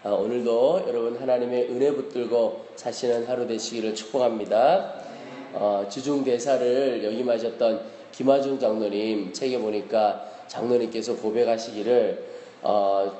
오늘도 여러분 하나님의 은혜 붙들고 사시는 하루 되시기를 축복합니다. 주중대사를 역임하셨던 김하중 장로님 책에 보니까 장로님께서 고백하시기를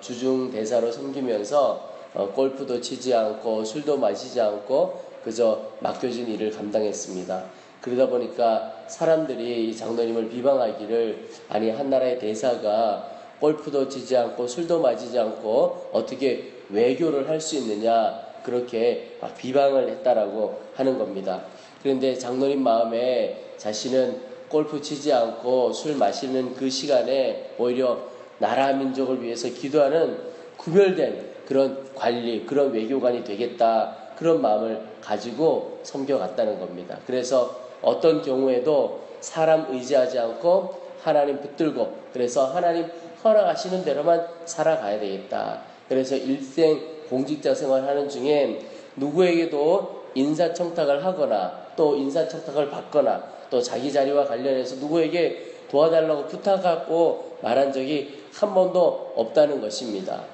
주중대사로 섬기면서 골프도 치지 않고 술도 마시지 않고 그저 맡겨진 일을 감당했습니다. 그러다 보니까 사람들이 이 장로님을 비방하기를 아니 한나라의 대사가 골프도 치지 않고 술도 마시지 않고 어떻게 외교를 할 수 있느냐 그렇게 비방을 했다라고 하는 겁니다. 그런데 장로님 마음에 자신은 골프 치지 않고 술 마시는 그 시간에 오히려 나라 민족을 위해서 기도하는 구별된 그런 관리, 그런 외교관이 되겠다 그런 마음을 가지고 섬겨갔다는 겁니다. 그래서 어떤 경우에도 사람 의지하지 않고 하나님 붙들고 그래서 하나님 허락하시는 대로만 살아가야 되겠다. 그래서 일생 공직자 생활하는 중에 누구에게도 인사청탁을 하거나 또 인사청탁을 받거나 또 자기 자리와 관련해서 누구에게 도와달라고 부탁하고 말한 적이 한 번도 없다는 것입니다.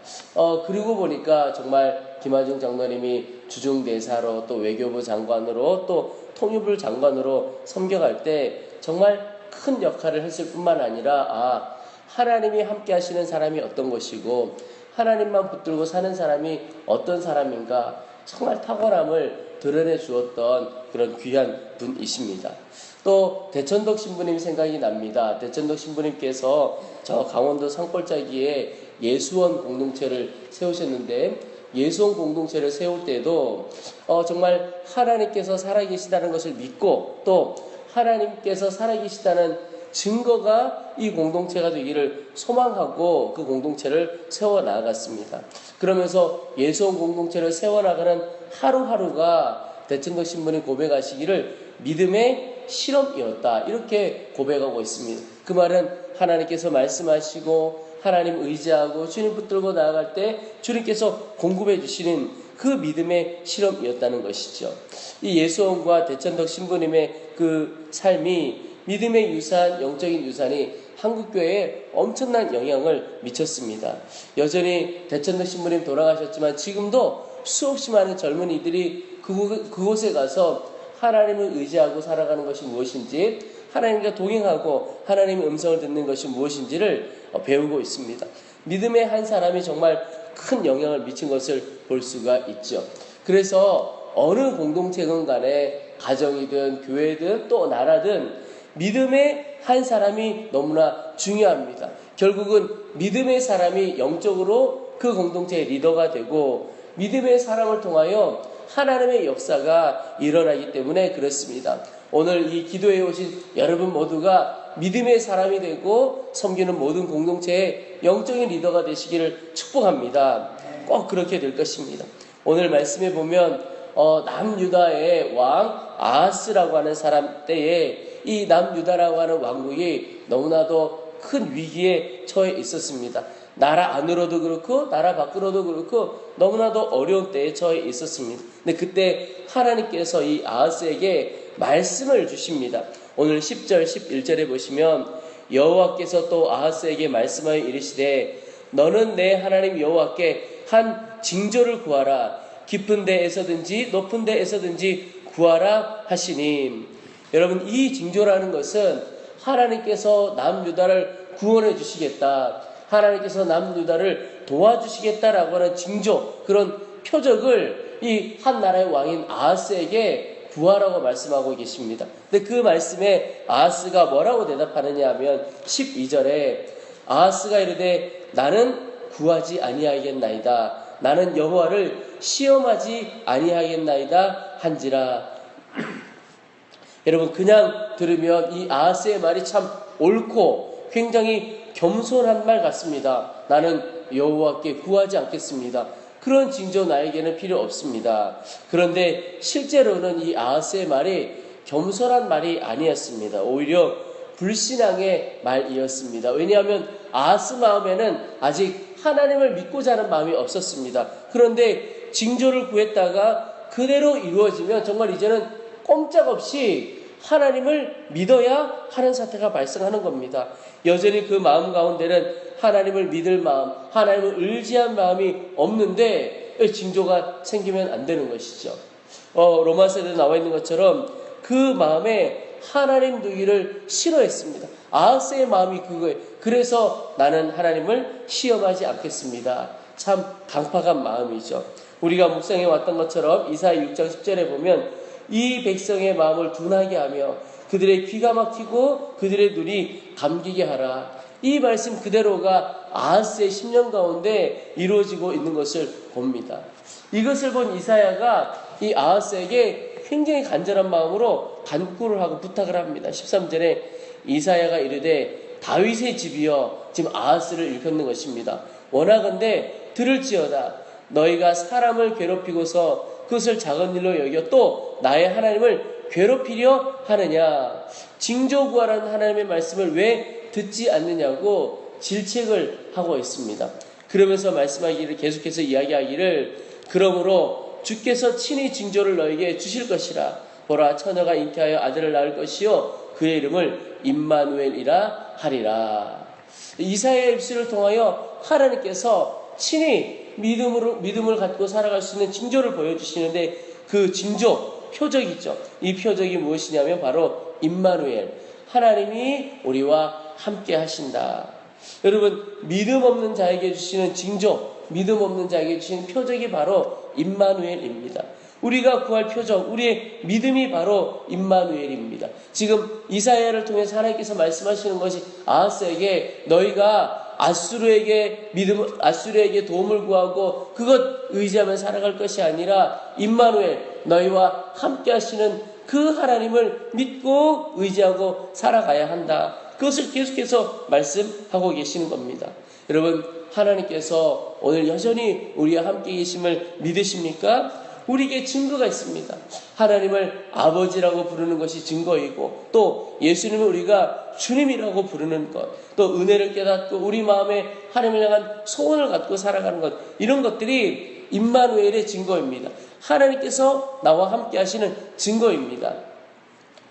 그리고 보니까 정말 김하중 장로님이 주중대사로 또 외교부 장관으로 또 통일부 장관으로 섬겨갈 때 정말 큰 역할을 했을 뿐만 아니라 하나님이 함께 하시는 사람이 어떤 것이고 하나님만 붙들고 사는 사람이 어떤 사람인가 정말 탁월함을 드러내 주었던 그런 귀한 분이십니다. 또 대천덕 신부님 생각이 납니다. 대천덕 신부님께서 저 강원도 산골짜기에 예수원 공동체를 세우셨는데 예수원 공동체를 세울 때도 정말 하나님께서 살아계시다는 것을 믿고 또 하나님께서 살아계시다는 증거가 이 공동체가 되기를 소망하고 그 공동체를 세워나갔습니다. 그러면서 예수원 공동체를 세워나가는 하루하루가 대천덕 신부님 고백하시기를 믿음의 실험이었다 이렇게 고백하고 있습니다. 그 말은 하나님께서 말씀하시고 하나님 의지하고 주님 붙들고 나아갈 때 주님께서 공급해 주시는 그 믿음의 실험이었다는 것이죠. 이 예수원과 대천덕 신부님의 그 삶이 믿음의 유산, 영적인 유산이 한국교회에 엄청난 영향을 미쳤습니다. 여전히 대천덕 신부님 돌아가셨지만 지금도 수없이 많은 젊은이들이 그곳에 가서 하나님을 의지하고 살아가는 것이 무엇인지 하나님과 동행하고 하나님의 음성을 듣는 것이 무엇인지를 배우고 있습니다. 믿음의 한 사람이 정말 큰 영향을 미친 것을 볼 수가 있죠. 그래서 어느 공동체건 간에 가정이든 교회든 또 나라든 믿음의 한 사람이 너무나 중요합니다. 결국은 믿음의 사람이 영적으로 그 공동체의 리더가 되고 믿음의 사람을 통하여 하나님의 역사가 일어나기 때문에 그렇습니다. 오늘 이 기도에 오신 여러분 모두가 믿음의 사람이 되고 섬기는 모든 공동체의 영적인 리더가 되시기를 축복합니다. 꼭 그렇게 될 것입니다. 오늘 말씀에 보면 남유다의 왕 아하스라고 하는 사람 때에 이 남유다라고 하는 왕국이 너무나도 큰 위기에 처해 있었습니다. 나라 안으로도 그렇고 나라 밖으로도 그렇고 너무나도 어려운 때에 처해 있었습니다. 근데 그때 하나님께서 이 아하스에게 말씀을 주십니다. 오늘 10절 11절에 보시면 여호와께서 또 아하스에게 말씀하여 이르시되 너는 내 하나님 여호와께 한 징조를 구하라. 깊은 데에서든지 높은 데에서든지 구하라 하시니 여러분 이 징조라는 것은 하나님께서 남유다를 구원해 주시겠다. 하나님께서 남유다를 도와주시겠다라고 하는 징조 그런 표적을 이 한 나라의 왕인 아하스에게 구하라고 말씀하고 계십니다. 근데 그 말씀에 아하스가 뭐라고 대답하느냐 하면 12절에 아하스가 이르되 나는 구하지 아니하겠나이다. 나는 여호와를 시험하지 아니하겠나이다 한지라. 여러분 그냥 들으면 이 아하스의 말이 참 옳고 굉장히 겸손한 말 같습니다. 나는 여호와께 구하지 않겠습니다. 그런 징조 나에게는 필요 없습니다. 그런데 실제로는 이 아하스의 말이 겸손한 말이 아니었습니다. 오히려 불신앙의 말이었습니다. 왜냐하면 아하스 마음에는 아직 하나님을 믿고자 하는 마음이 없었습니다. 그런데 징조를 구했다가 그대로 이루어지면 정말 이제는 꼼짝없이 하나님을 믿어야 하는 사태가 발생하는 겁니다. 여전히 그 마음 가운데는 하나님을 믿을 마음, 하나님을 의지한 마음이 없는데 징조가 생기면 안 되는 것이죠. 로마서에도 나와 있는 것처럼 그 마음에 하나님 두기를 싫어했습니다. 아하스의 마음이 그거예요. 그래서 나는 하나님을 시험하지 않겠습니다. 참 강팍한 마음이죠. 우리가 묵상해 왔던 것처럼 이사야 6장 10절에 보면 이 백성의 마음을 둔하게 하며 그들의 귀가 막히고 그들의 눈이 감기게 하라. 이 말씀 그대로가 아하스의 10년 가운데 이루어지고 있는 것을 봅니다. 이것을 본 이사야가 이 아하스에게 굉장히 간절한 마음으로 간구를 하고 부탁을 합니다. 13절에 이사야가 이르되 다윗의 집이여, 지금 아하스를 일컫는 것입니다. 원하건대 들을지어다. 너희가 사람을 괴롭히고서 그것을 작은 일로 여겨 또 나의 하나님을 괴롭히려 하느냐. 징조 구하라는 하나님의 말씀을 왜 듣지 않느냐고 질책을 하고 있습니다. 그러면서 말씀하기를, 계속해서 이야기하기를, 그러므로 주께서 친히 징조를 너에게 주실 것이라. 보라, 처녀가 잉태하여 아들을 낳을 것이요 그의 이름을 임마누엘이라 하리라. 이사야의 입술을 통하여 하나님께서 친히 믿음을 갖고 살아갈 수 있는 징조를 보여주시는데, 그 징조, 표적이죠. 이 표적이 무엇이냐면 바로 임마누엘, 하나님이 우리와 함께 하신다. 여러분, 믿음 없는 자에게 주시는 징조, 믿음 없는 자에게 주시는 표적이 바로 임마누엘입니다. 우리가 구할 표적, 우리의 믿음이 바로 임마누엘입니다. 지금 이사야를 통해서 하나님께서 말씀하시는 것이 아하스에게 너희가 아수르에게 도움을 구하고 그것 의지하며 살아갈 것이 아니라 임마누엘, 너희와 함께 하시는 그 하나님을 믿고 의지하고 살아가야 한다. 그것을 계속해서 말씀하고 계시는 겁니다. 여러분, 하나님께서 오늘 여전히 우리와 함께 계심을 믿으십니까? 우리에게 증거가 있습니다. 하나님을 아버지라고 부르는 것이 증거이고, 또 예수님을 우리가 주님이라고 부르는 것, 또 은혜를 깨닫고 우리 마음에 하나님을 향한 소원을 갖고 살아가는 것, 이런 것들이 임마누엘의 증거입니다. 하나님께서 나와 함께 하시는 증거입니다.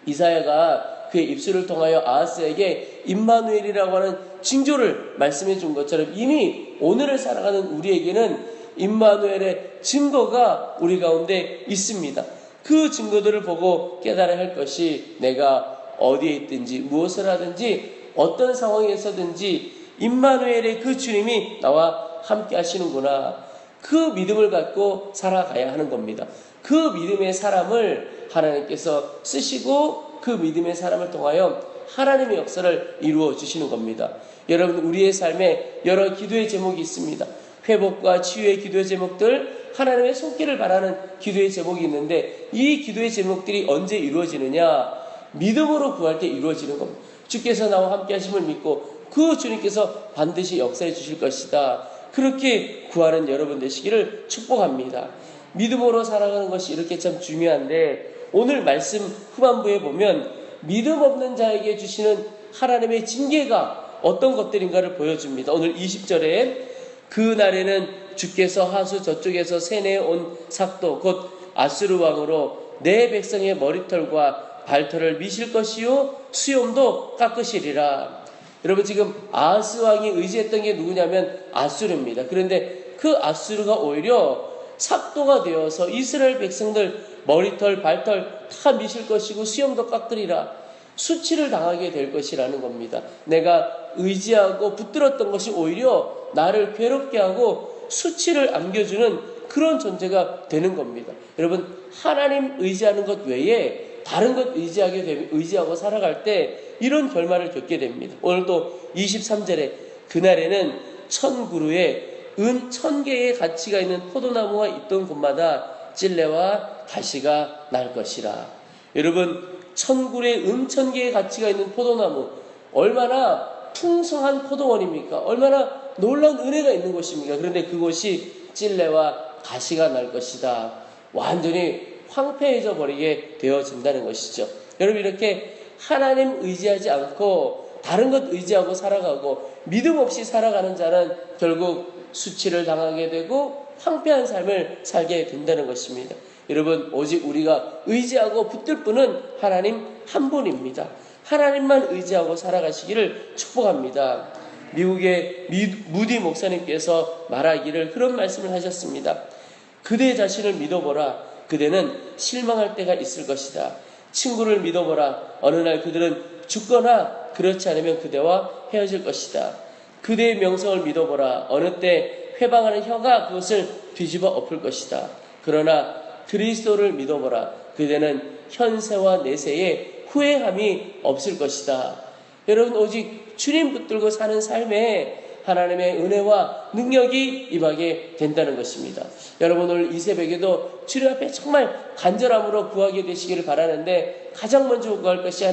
이사야가 그의 입술을 통하여 아하스에게 임마누엘이라고 하는 징조를 말씀해 준 것처럼 이미 오늘을 살아가는 우리에게는 임마누엘의 증거가 우리 가운데 있습니다. 그 증거들을 보고 깨달아야 할 것이, 내가 어디에 있든지 무엇을 하든지 어떤 상황에서든지 임마누엘의 그 주님이 나와 함께 하시는구나. 그 믿음을 갖고 살아가야 하는 겁니다. 그 믿음의 사람을 하나님께서 쓰시고 그 믿음의 사람을 통하여 하나님의 역사를 이루어 주시는 겁니다. 여러분, 우리의 삶에 여러 기도의 제목이 있습니다. 회복과 치유의 기도의 제목들, 하나님의 손길을 바라는 기도의 제목이 있는데, 이 기도의 제목들이 언제 이루어지느냐? 믿음으로 구할 때 이루어지는 겁니다. 주께서 나와 함께 하심을 믿고 그 주님께서 반드시 역사해 주실 것이다. 그렇게 구하는 여러분 되시기를 축복합니다. 믿음으로 살아가는 것이 이렇게 참 중요한데, 오늘 말씀 후반부에 보면 믿음 없는 자에게 주시는 하나님의 징계가 어떤 것들인가를 보여줍니다. 오늘 20절에 그 날에는 주께서 하수 저쪽에서 세내어 온 삭도 곧 아수르 왕으로 내 백성의 머리털과 발털을 미실 것이요 수염도 깎으시리라. 여러분, 지금 아하스 왕이 의지했던 게 누구냐면 아수르입니다. 그런데 그 아수르가 오히려 삭도가 되어서 이스라엘 백성들 머리털, 발털 다 미실 것이고 수염도 깎으리라. 수치를 당하게 될 것이라는 겁니다. 내가 의지하고 붙들었던 것이 오히려 나를 괴롭게 하고 수치를 안겨주는 그런 존재가 되는 겁니다. 여러분, 하나님 의지하는 것 외에 다른 것 의지하고 살아갈 때 이런 결말을 겪게 됩니다. 오늘도 23절에 그날에는 1000그루에 은 1000개의 가치가 있는 포도나무가 있던 곳마다 찔레와 가시가 날 것이라. 여러분, 1000그루에 은 1000개의 가치가 있는 포도나무, 얼마나 풍성한 포도원입니까? 얼마나 놀라운 은혜가 있는 곳입니까? 그런데 그곳이 찔레와 가시가 날 것이다. 완전히 황폐해져 버리게 되어진다는 것이죠. 여러분, 이렇게 하나님 의지하지 않고 다른 것 의지하고 살아가고 믿음 없이 살아가는 자는 결국 수치를 당하게 되고 황폐한 삶을 살게 된다는 것입니다. 여러분, 오직 우리가 의지하고 붙들 분은 하나님 한 분입니다. 하나님만 의지하고 살아가시기를 축복합니다. 미국의 무디 목사님께서 말하기를 그런 말씀을 하셨습니다. 그대 자신을 믿어보라. 그대는 실망할 때가 있을 것이다. 친구를 믿어보라. 어느 날 그들은 죽거나 그렇지 않으면 그대와 헤어질 것이다. 그대의 명성을 믿어보라. 어느 때 회방하는 혀가 그것을 뒤집어 엎을 것이다. 그러나 그리스도를 믿어보라. 그대는 현세와 내세에 후회함이 없을 것이다. 여러분, 오직 주님 붙들고 사는 삶에 하나님의 은혜와 능력이 임하게 된다는 것입니다. 여러분, 오늘 이 새벽에도 주님 앞에 정말 간절함으로 구하게 되시기를 바라는데, 가장 먼저 구할 것이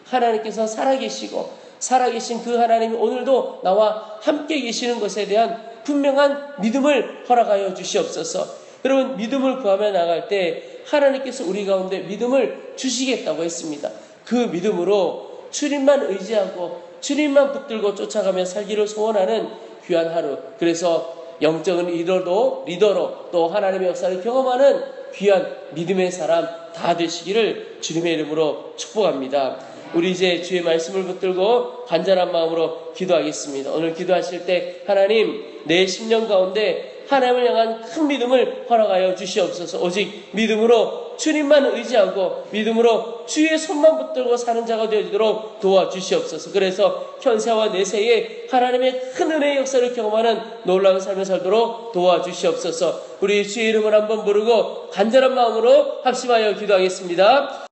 하나님께서 살아계신 그 하나님이 오늘도 나와 함께 계시는 것에 대한 분명한 믿음을 허락하여 주시옵소서. 여러분, 믿음을 구하며 나갈 때 하나님께서 우리 가운데 믿음을 주시겠다고 했습니다. 그 믿음으로 주님만 의지하고 주님만 붙들고 쫓아가며 살기를 소원하는 귀한 하루, 그래서 영적인 리더로 또 하나님의 역사를 경험하는 귀한 믿음의 사람 다 되시기를 주님의 이름으로 축복합니다. 우리 이제 주의 말씀을 붙들고 간절한 마음으로 기도하겠습니다. 오늘 기도하실 때 하나님, 내 심령 가운데 하나님을 향한 큰 믿음을 허락하여 주시옵소서. 오직 믿음으로 주님만 의지하고 믿음으로 주의 손만 붙들고 사는 자가 되도록 도와주시옵소서. 그래서 현세와 내세에 하나님의 큰 은혜의 역사를 경험하는 놀라운 삶을 살도록 도와주시옵소서. 우리 주의 이름을 한번 부르고 간절한 마음으로 합심하여 기도하겠습니다.